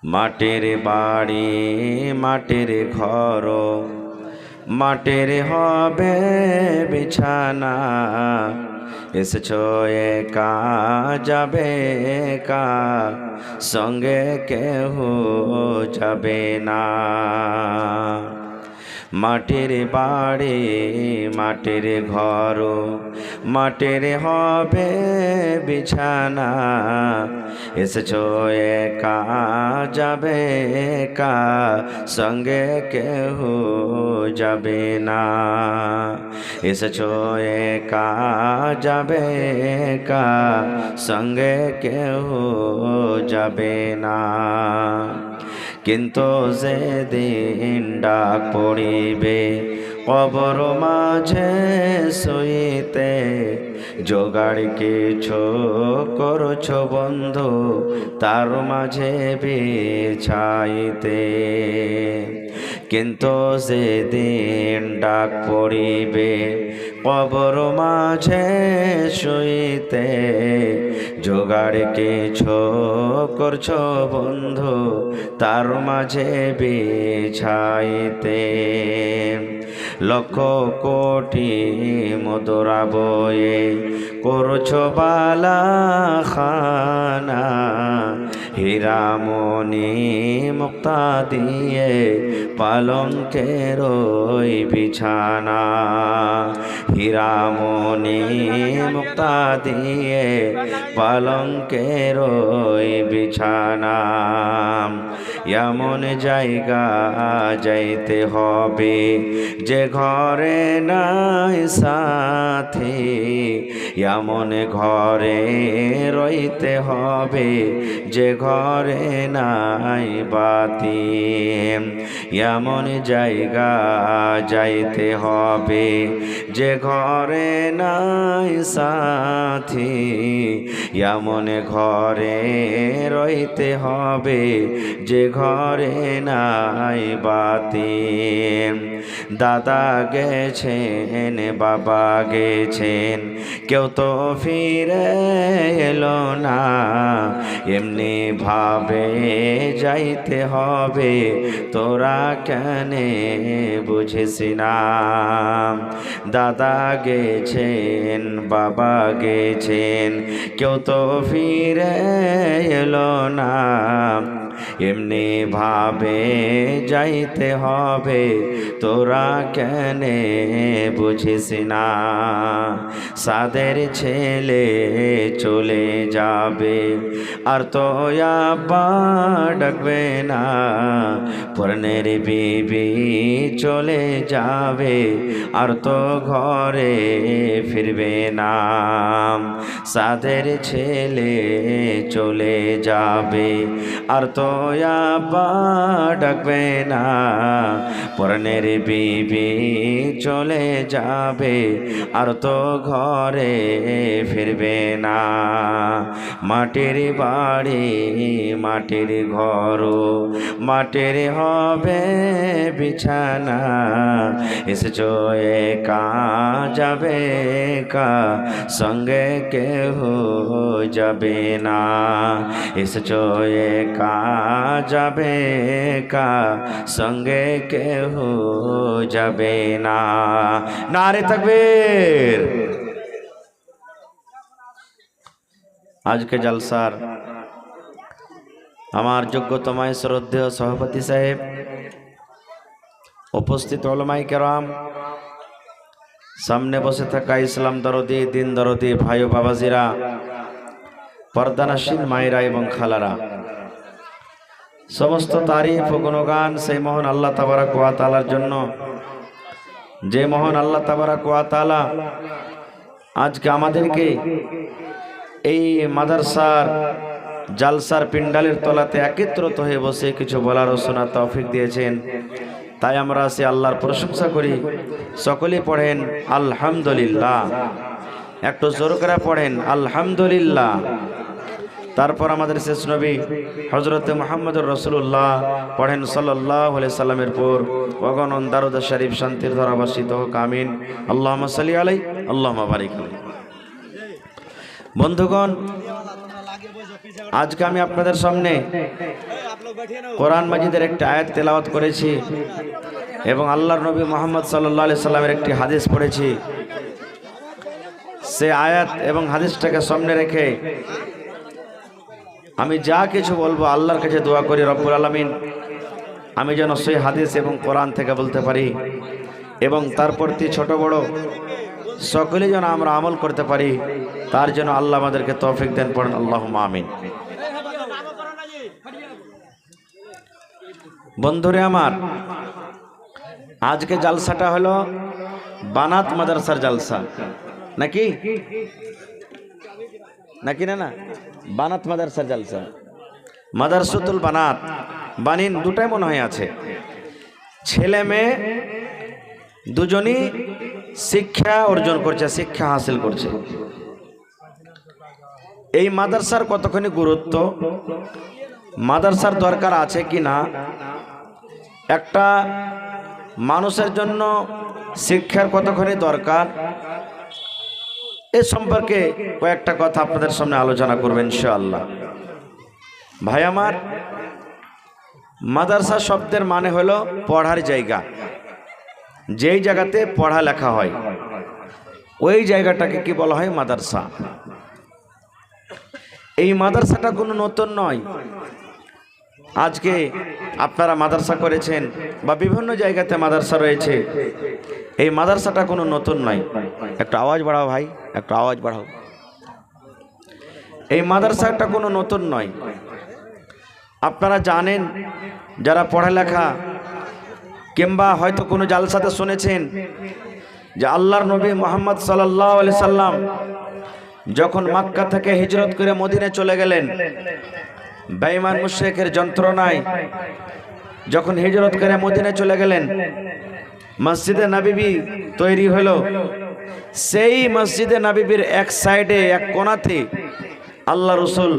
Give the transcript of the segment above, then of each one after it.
মাটির বাড়ি মাটির ঘর, মাটির হবে বিছানা। এসেছো একা যাবে একা, সঙ্গে কেহ যাবে না। মাটির বাড়ি মাটির ঘর, মাটির হবে বিছানা। এসেছো একা যাবে একা, সঙ্গে কেহ যাবে না। এসেছো একা যাবে একা, সঙ্গে কেহ যাবে না। কিন্তু যেদিন ডাক পড়িবে কবর মাঝে শুইতে, জোগাড় কিছু করছো বন্ধু তার মাঝে বিছাইতে। কিন্তু যেদিন ডাক পড়িবে কবর মাঝে শুইতে, জোগাড় কিছু করছো বন্ধু তার মাঝে বিছাইতে। লক্ষ কোটি মুদ্রা বয়ে করছো বালা খানা, হীরামণি মুক্তা দিয়ে পালঙ্কের ওই বিছানা। হীরামণি মুক্তা দিয়ে পালঙ্কের ওই বিছানা। এমন জায়গা যাইতে হবে যে ঘরে নাই সাথী, এমন ঘরে রইতে হবে যে ঘরে নাই বাতি। এমন জায়গা যাইতে হবে যে ঘরে নাই সাথী, এমন ঘরে রইতে হবে যে ঘরে নাই বাতি। দাদা গেছেন বাবা গেছেন কেউ তো ফিরে এলো না, এমনি ভাবে যাইতে হবে তোরা কেন বুঝিস না। দাদা গেছেন বাবা গেছেন কেউ তো ফিরে এলো না, এমনি ভাবে যাইতে হবে তোরা কেন বুঝিস না। সাদের ছেলে চলে যাবে আর তো আব্বা ডাকবে না, পরনের বিবি চলে যাবে আর তো ঘরে ফিরবে না। সাদের ছেলে চলে যাবে আর তো আব্বা ডাকবে না, পরনের বিবি চলে যাবে আর তো ঘরে ফিরবে না। মাটির বাড়ি মাটির ঘর, মাটির হবে বিছানা। এসেছো একা যাবে একা, সঙ্গে কেহ যাবে না। এসেছো একা যাবে একা, সঙ্গে কেহ যাবে না। নারে তাকবীর। আজকে জলসার আমার যোগ্যতমায় শ্রদ্ধেয় সভাপতি সাহেব, উপস্থিত ওলামায়ে কেরাম, সামনে বসে থাকা ইসলাম দরদি দিন দরদি ভাই ও বাবাজিরা, পর্দানাসীন মায়েরা এবং খালারা, সমস্ত তারিফ ও গুণগান সেই মহান আল্লাহ তাবারাক ওয়া তাআলার জন্য, যে মহান আল্লাহ তাবারাক ওয়া তাআলা আজকে আমাদেরকে এই মাদ্রাসার জালসার পিন্ডালের তলাতে একত্রিত হয়ে বসে কিছু বলার ও শোনার তৌফিক দিয়েছেন। তাই আমরা সে আল্লাহর প্রশংসা করি। সকলে পড়েন আলহামদুলিল্লাহ। একটু জোর করে পড়েন আলহামদুলিল্লাহ। তারপর আমাদের শেষ নবী হযরত মুহাম্মদুর রাসূলুল্লাহ পড়েন সাল্লাল্লাহু আলাইহি সাল্লামের পর অগণন দারুদ শরীফ শান্তির ধারা বর্ষিত হোক, আমিন। আল্লাহুম্মা সাল্লি আলাইহি আল্লাহুম্মা বারিক আলাইহি। বন্ধুগণ, আজকে আমি আপনাদের সামনে কোরআন মাজিদের একটি আয়াত তেলাওয়াত করেছি এবং আল্লাহর নবী মুহাম্মদ সাল্লাল্লাহু আলাইহি সাল্লামের একটি হাদিস পড়েছি। সে আয়াত এবং হাদিসটাকে সামনে রেখে আমি যা কিছু বলবো আল্লাহর কাছে দোয়া করি রব্বুল আলামিন আমি যেন সেই হাদিস এবং কোরআন থেকে বলতে পারি এবং তার প্রতি ছোট বড় সকলে যেন আমরা আমল করতে পারি, তার জন্য আল্লাহ আমাদেরকে তৌফিক দেন। পড়েন আল্লাহুম্মা আমিন। বন্ধুরে আমার, আজকে জালসাটা হলো বানাত মাদ্রাসার জালসা, নাকি নাকি না বানাত মাদ্রাসার জালসা, মাদ্রাসাতুল বানাত। বানিন দুটাই মনে হয় আছে, ছেলে মেয়ে দুজনই শিক্ষা অর্জন করছে, শিক্ষা হাসিল করছে। এই মাদ্রাসার কতখানি গুরুত্ব, মাদ্রাসার দরকার আছে কি না, একটা মানুষের জন্য শিক্ষার কতখানি দরকার, এ সম্পর্কে কয়েকটা কথা আপনাদের সামনে আলোচনা করবেন ইনশাআল্লাহ। ভাই আমার, মাদ্রাসা শব্দের মানে হলো পড়ার জায়গা, যেই জায়গাতে পড়া লেখা হয় ওই জায়গাটাকে কি বলা হয়? মাদ্রাসা। এই মাদ্রাসাটা কোনো নতুন নয়। আজকে আপনারা মাদ্রাসা করেছেন বা বিভিন্ন জায়গাতে মাদ্রাসা রয়েছে, এই মাদ্রাসাটা কোনো নতুন নয়। একটু আওয়াজ বাড়াও ভাই, একটু আওয়াজ বাড়াও। এই মাদ্রাসাটা কোনো নতুন নয়। আপনারা জানেন, যারা পড়ালেখা কিংবা হয়তো কোনো জালসাতে শুনেছেন যে আল্লাহর নবী মুহাম্মদ সাল্লাল্লাহু আলাইহি সাল্লাম যখন মক্কা থেকে হিজরত করে মদিনায় চলে গেলেন, বেঈমান মুশরিকের যন্ত্রণায় যখন হিজরত করে মদিনায় চলে গেলেন, মসজিদে নববী তৈরি হলো। সেই মসজিদে নববীর এক সাইডে, এক কোণাতে আল্লাহ রাসূল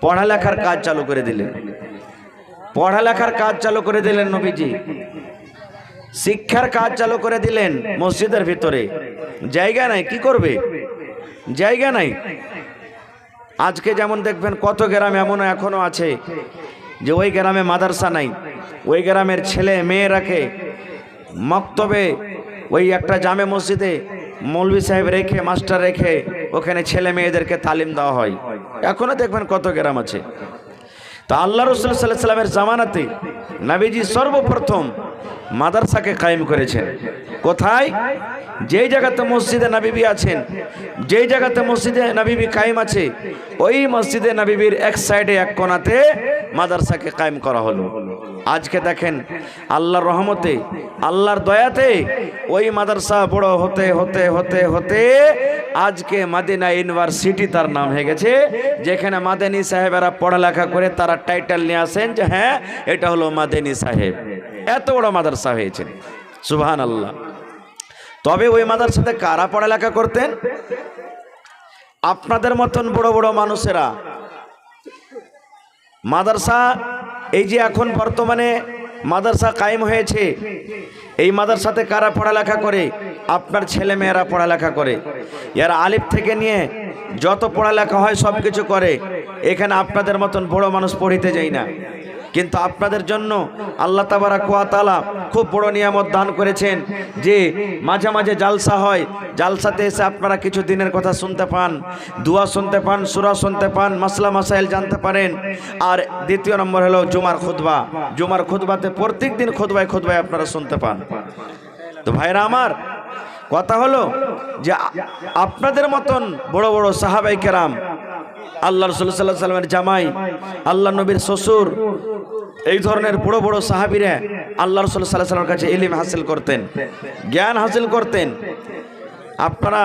পড়ালেখার কাজ চালু করে দিলেন। পড়ালেখার কাজ চালু করে দিলেন নবীজি, শিক্ষার কাজ চালু করে দিলেন। মসজিদের ভিতরে জায়গা নাই, কি করবে? জায়গা নাই। আজকে যেমন দেখবেন কত গ্রাম এমন এখনো আছে যে ওই গ্রামে মাদ্রাসা নাই, ওই গ্রামের ছেলে মেয়েরাকে মক্তবে ওই একটা জামে মসজিদে মৌলভী সাহেব রেখে, মাস্টার রেখে ওখানে ছেলে মেয়েদেরকে তালিম দেওয়া হয়। এখনো দেখবেন কত গ্রাম আছে। তো আল্লাহ রাসূল সাল্লাল্লাহু আলাইহি সাল্লামের জামানাতে নবীজি সর্বপ্রথম মাদ্রাসাকে কায়েম করেছেন। কোথায়? যেই জায়গাতে মসজিদে নববী আছেন, যেই জায়গাতে মসজিদে নববী কায়েম আছে, ওই মসজিদে নববীর এক সাইডে, এক কোণাতে মাদ্রাসাকে কায়েম করা হলো। আজকে দেখেন আল্লাহর রহমতে, আল্লাহর দয়াতে ওই মাদ্রাসা বড় হতে হতে হতে হতে আজকে মদিনা ইউনিভার্সিটি তার নাম হয়ে গেছে, যেখানে মাদানী সাহেবেরা পড়ালেখা করে তারা টাইটেল নিয়ে আসেন যে হ্যাঁ এটা হলো মাদানী সাহেব। এত বড় মাদ্রাসা হয়েছে, সুবহানাল্লাহ। তবে ওই মাদ্রাসাতে কারা পড়ালেখা করতেন? আপনাদের মতন বড় বড় মানুষেরা। মাদ্রাসা এই যে এখন বর্তমানে মাদ্রাসা কায়েম হয়েছে, এই মাদ্রাসাতে কারা পড়ালেখা করে? আপনার ছেলে মেয়েরা পড়ালেখা করে। এরা আলিফ থেকে নিয়ে যত পড়ালেখা হয় সব কিছু করে। এখানে আপনাদের মতন বড় মানুষ পড়িতে যায় না, কিন্তু আপনাদের জন্য আল্লাহ তাবারাক ওয়া তাআলা খুব বড় নিয়ামত দান করেছেন যে মাঝে মাঝে জালসা হয়। জালসাতে এসে আপনারা কিছু দিনের কথা শুনতে পান, দোয়া শুনতে পান, সূরা শুনতে পান, মাসলা মাসাইল জানতে পারেন। আর দ্বিতীয় নম্বর হলো জুমার খুতবা। জুমার খুতবাতে প্রত্যেক দিন খুতবায় খুতবায় আপনারা শুনতে পান। তো ভাইরা আমার, কথা হলো যে আপনাদের মতন বড় বড় সাহাবায়ে কেরাম, আল্লাহ রাসূল সাল্লাল্লাহু আলাইহি ওয়াসাল্লামের জামাই, আল্লাহ নবীর শ্বশুর, এই ধরনের বড় বড় সাহাবীরা আল্লাহ রাসূল সাল্লাল্লাহু আলাইহি ওয়াসাল্লামের কাছে ইলম হাসিল করতেন, জ্ঞান হাসিল করতেন। আপনারা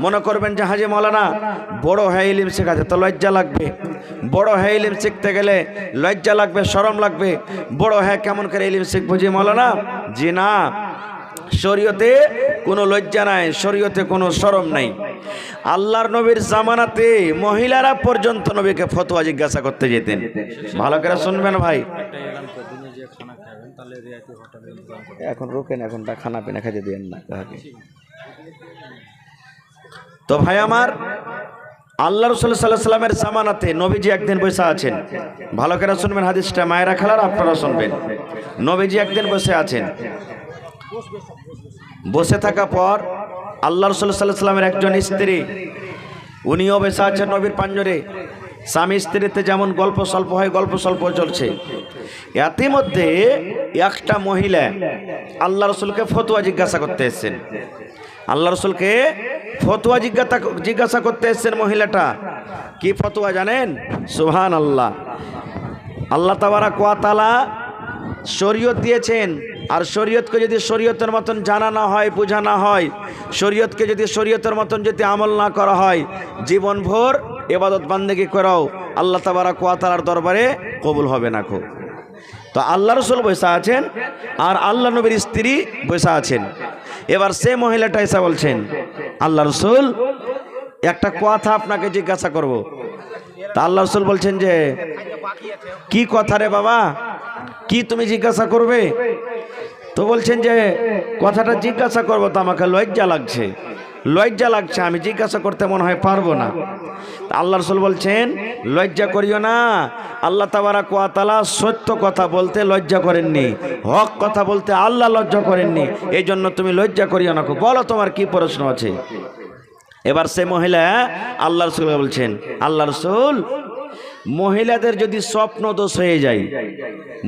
মনে করবেন যে হাজী মাওলানা বড় হয়ে ইলম শেখাতে তো লজ্জা লাগবে, বড় হয়ে ইলম শিখতে গেলে লজ্জা লাগবে, শরম লাগবে, বড় হয়ে কেমন করে ইলম শিখবো জি মাওলানা? জি না, শরীয়তে কোনো লজ্জা নাই, শরীয়তে কোনো শরম নাই। আল্লাহর নবীর জামানাতে মহিলারা পর্যন্ত নবীকে ফতোয়া জিজ্ঞাসা করতে যেতেন। ভালো করে শুনবেন ভাই, এখন রোকেন, এখন খানা পিনা খাইতে দেন না। তো ভাই আমার, আল্লাহ রাসূল সাল্লাল্লাহু আলাইহি সাল্লামের জামানাতে নবীজি একদিন বসে আছেন, ভালো করে শুনবেন হাদিসটা, মায়েরা খালার আপনারা শুনবেন। নবীজি একদিন বসে আছেন, বসে থাকা পর আল্লাহ রাসূল সাল্লাল্লাহু আলাইহি সাল্লামের একজন স্ত্রী, উনিও বসে আছেন নবীর পাঞ্জরে। স্বামী স্ত্রীতে যেমন গল্প স্বল্প হয়, গল্প স্বল্প চলছে। ইতিমধ্যে একটা মহিলা আল্লাহ রাসূলকে ফতোয়া জিজ্ঞাসা করতে এসেছেন। আল্লাহ রাসূলকে ফতোয়া জিজ্ঞাসা করতে এসেছেন মহিলাটা। কি ফতোয়া জানেন? সুবহানাল্লাহ। আল্লাহ তাবারাক ওয়া তাআলা শরীয়ত দিয়েছেন, আর শরীয়তকে যদি শরীয়তের মতন জানা না হয়, বোঝা না হয়, শরীয়তকে যদি শরীয়তের মতন যদি আমল না করা হয়, জীবনভর ইবাদত বান্দেগি করাও আল্লাহ তাবারাক ওয়া তাআলার দরবারে কবুল হবে না। তো আল্লাহ রাসূল বসে আছেন আর আল্লাহ নবীর স্ত্রী বসে আছেন। এবার সে মহিলাটা এসে বলছেন, আল্লাহ রাসূল একটা কথা আপনাকে জিজ্ঞাসা করব। তা আল্লাহ রাসূল বলছেন যে, কি কথা রে বাবা, কি তুমি জিজ্ঞাসা করবে? তো বলছেন যে কথাটা জিজ্ঞাসা করবো তো আমাকে লজ্জা লাগছে, আমি জিজ্ঞাসা করতে মনে হয় পারবো না। আল্লাহ রাসূল বলছেন, লজ্জা করিও না, আল্লাহ তাবারাক ওয়া তাআলা সত্য কথা বলতে লজ্জা করেননি, হক কথা বলতে আল্লাহ লজ্জা করেননি, এই জন্য তুমি লজ্জা করিও না। বলো তোমার কি প্রশ্ন আছে? এবার সে মহিলা আল্লাহ রাসূল বলছেন, আল্লাহ রাসূল, মহিলাদের যদি স্বপ্ন দোষ হয়ে যায়,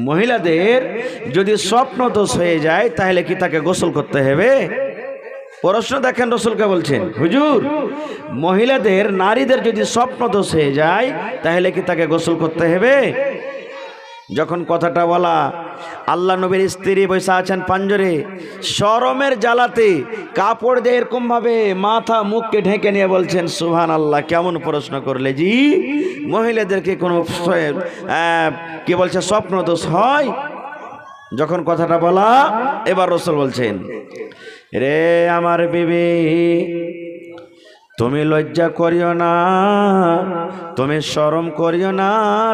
মহিলাদের যদি স্বপ্ন দোষ হয়ে যায় তাহলে কি তাকে গোসল করতে হবে? প্রশ্ন দেখেন, রাসূলকে বলছেন, হুজুর, মহিলাদের, নারীদের যদি স্বপ্ন দোষ হয়ে যায় তাহলে কি তাকে গোসল করতে হবে? যখন কথাটা বলা, আল্লাহ নবীর স্ত্রী বসে আছেন পাঞ্জরে, শরমের জ্বালাতে কাপড় দিয়ে এরকম ভাবে মাথা মুখকে ঢেকে নিয়ে বলছেন, সুবহানাল্লাহ, কেমন প্রশ্ন করলে জি, মহিলাদেরকে কোনো কি বলছে স্বপ্ন দোষ হয়? যখন কথাটা বলা, এবার রাসূল বলছেন, রে আমার বিবি, তুমি লজ্জা করিও না, তুমি শরম করিও না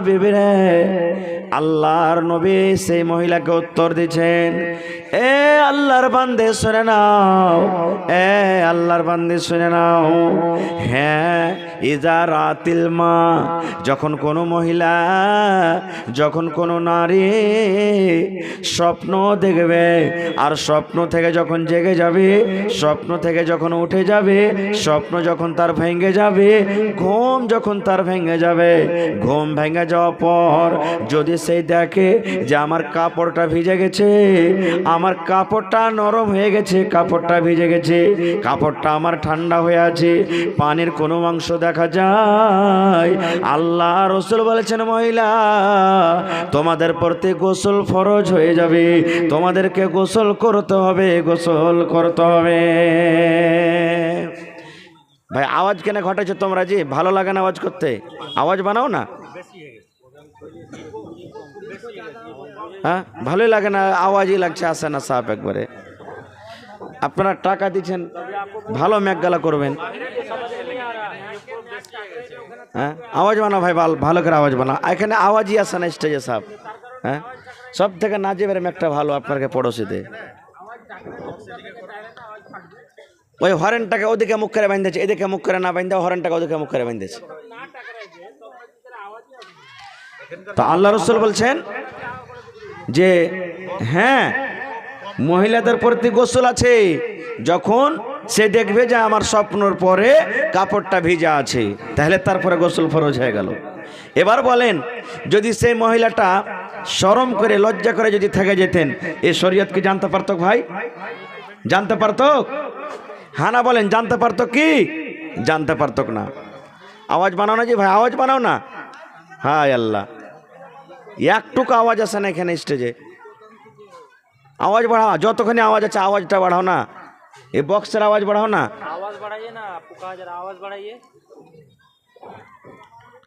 বিবি রে। আল্লাহর নবী সেই মহিলাকে উত্তর দিচ্ছেন, এ আল্লাহর বান্দে শুনে নাও, এ আল্লাহর বান্দে শুনে নাও, হ্যাঁ, ইজা রাতিল মা, যখন কোনো মহিলা, যখন কোনো নারী স্বপ্ন দেখবে, আর স্বপ্ন থেকে যখন জেগে যাবে, স্বপ্ন থেকে যখন উঠে যাবে, স্বপ্ন যখন তার ভেঙে যাবে, ঘুম যখন তার ভেঙে যাবে, ঘুম ভেঙে যাওয়ার পর যদি সেই দেখে যে আমার কাপড়টা ভিজে গেছে, আমার কাপড়টা নরম হয়ে গেছে, কাপড়টা ভিজে গেছে, কাপড়টা আমার ঠান্ডা হয়ে আছে, পানির কোনো অংশ দেখা যায়, আল্লাহ রাসূল বলেছেন, মহিলা, তোমাদের প্রতি গোসল ফরজ হয়ে যাবে, তোমাদেরকে গোসল করতে হবে, গোসল করতে হবে। ভাই আওয়াজ কেন ঘটাচ্ছ তোমরা? জি, ভালো লাগে না আওয়াজ করতে? আওয়াজ বানাও না। হ্যাঁ, ভালোই লাগে না, আওয়াজই লাগছে, আসে না সাপ একবারে। আপনারা টাকা দিচ্ছেন, ভালো ম্যাকগালা করবেন। হ্যাঁ, আওয়াজ বানাও ভাই, ভালো করে আওয়াজ বানাও। এখানে আওয়াজই আসে না স্টেজে সাপ। হ্যাঁ, সব থেকে নাজিবের ম্যাকটা ভালো আপনাকে পড়োশিতে। ওই হরেনটাকে ওদিকে মুখ করে বাঁধেছে, এদিকে মুখ করে না বাঁধে, হরেনটাকে ওদিকে মুখ করে বাঁধেছে। তো আল্লাহ রাসূল বলছেন যে হ্যাঁ, মহিলাদের প্রতি গোসল আছে, যখন সে দেখবে যে আমার স্বপ্নর পরে কাপড়টা ভিজা আছে, তাহলে তারপরে গোসল ফরজ হয়ে গেল। এবার বলেন, যদি সেই মহিলাটা শরম করে, লজ্জা করে যদি থেকে যেতেন, এই শরীয়ত কি জানতে পারত? ভাই জানতে পারত? হানা বলেন, জানতে পারত কি? জানতে পারত না। আওয়াজ বানাও না জি ভাই, আওয়াজ বানাও না। হায় আল্লাহ, একটুকু আওয়াজ আসে না এখানে স্টেজে। আওয়াজ বাড়াও, যতক্ষণ আওয়াজ আছে আওয়াজটা বাড়াও না, এই বক্সের আওয়াজ বাড়াও না। আওয়াজ বাড়াইয়ে না, आपको कहा जा रहा आवाज बढ़ाइए।